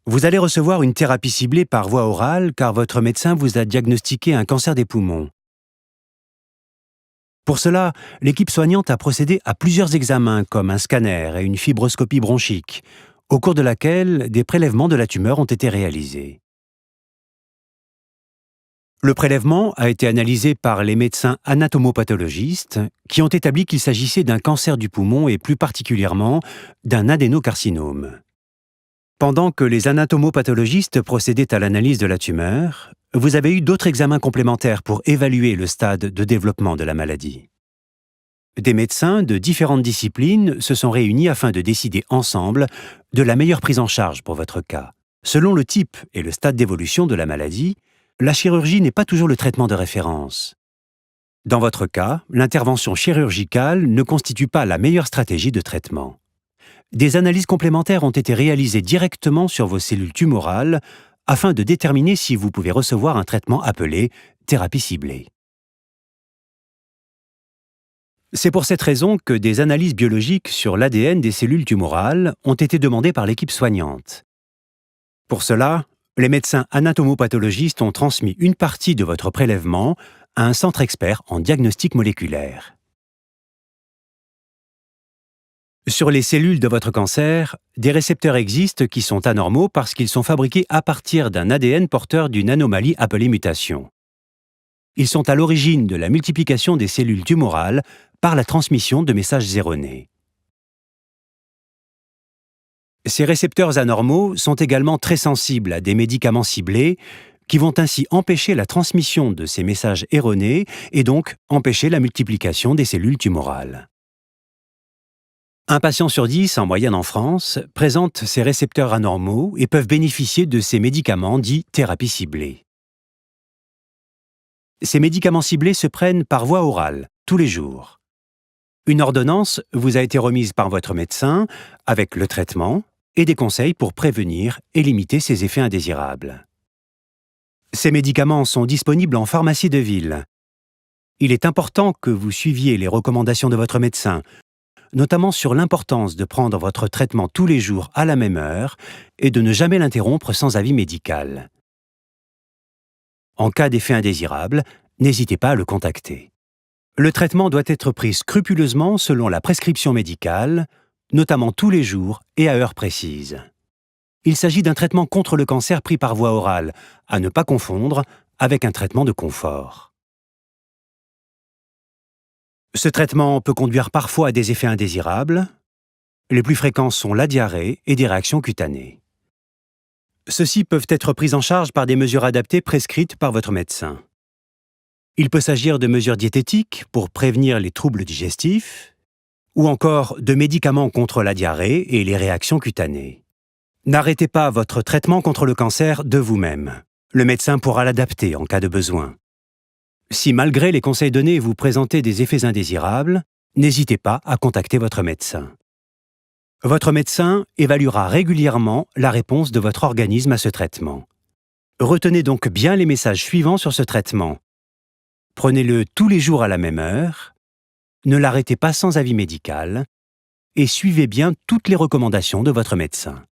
Vous allez recevoir une thérapie ciblée par voie orale car votre médecin vous a diagnostiqué un cancer des poumons. Pour cela, l'équipe soignante a procédé à plusieurs examens comme un scanner et une fibroscopie bronchique, au cours de laquelle des prélèvements de la tumeur ont été réalisés. Le prélèvement a été analysé par les médecins anatomopathologistes qui ont établi qu'il s'agissait d'un cancer du poumon et plus particulièrement d'un adénocarcinome. Pendant que les anatomopathologistes procédaient à l'analyse de la tumeur, vous avez eu d'autres examens complémentaires pour évaluer le stade de développement de la maladie. Des médecins de différentes disciplines se sont réunis afin de décider ensemble de la meilleure prise en charge pour votre cas. Selon le type et le stade d'évolution de la maladie, la chirurgie n'est pas toujours le traitement de référence. Dans votre cas, l'intervention chirurgicale ne constitue pas la meilleure stratégie de traitement. Des analyses complémentaires ont été réalisées directement sur vos cellules tumorales afin de déterminer si vous pouvez recevoir un traitement appelé thérapie ciblée. C'est pour cette raison que des analyses biologiques sur l'ADN des cellules tumorales ont été demandées par l'équipe soignante. Pour cela, les médecins anatomopathologistes ont transmis une partie de votre prélèvement à un centre expert en diagnostic moléculaire. Sur les cellules de votre cancer, des récepteurs existent qui sont anormaux parce qu'ils sont fabriqués à partir d'un ADN porteur d'une anomalie appelée mutation. Ils sont à l'origine de la multiplication des cellules tumorales par la transmission de messages erronés. Ces récepteurs anormaux sont également très sensibles à des médicaments ciblés qui vont ainsi empêcher la transmission de ces messages erronés et donc empêcher la multiplication des cellules tumorales. Un patient sur 10 en moyenne en France présente ces récepteurs anormaux et peuvent bénéficier de ces médicaments dits thérapie ciblée. Ces médicaments ciblés se prennent par voie orale, tous les jours. Une ordonnance vous a été remise par votre médecin avec le traitement et des conseils pour prévenir et limiter ces effets indésirables. Ces médicaments sont disponibles en pharmacie de ville. Il est important que vous suiviez les recommandations de votre médecin, notamment sur l'importance de prendre votre traitement tous les jours à la même heure et de ne jamais l'interrompre sans avis médical. En cas d'effet indésirable, n'hésitez pas à le contacter. Le traitement doit être pris scrupuleusement selon la prescription médicale, notamment tous les jours et à heure précise. Il s'agit d'un traitement contre le cancer pris par voie orale, à ne pas confondre avec un traitement de confort. Ce traitement peut conduire parfois à des effets indésirables. Les plus fréquents sont la diarrhée et des réactions cutanées. Ceux-ci peuvent être pris en charge par des mesures adaptées prescrites par votre médecin. Il peut s'agir de mesures diététiques pour prévenir les troubles digestifs, ou encore de médicaments contre la diarrhée et les réactions cutanées. N'arrêtez pas votre traitement contre le cancer de vous-même. Le médecin pourra l'adapter en cas de besoin. Si malgré les conseils donnés vous présentez des effets indésirables, n'hésitez pas à contacter votre médecin. Votre médecin évaluera régulièrement la réponse de votre organisme à ce traitement. Retenez donc bien les messages suivants sur ce traitement. Prenez-le tous les jours à la même heure, ne l'arrêtez pas sans avis médical et suivez bien toutes les recommandations de votre médecin.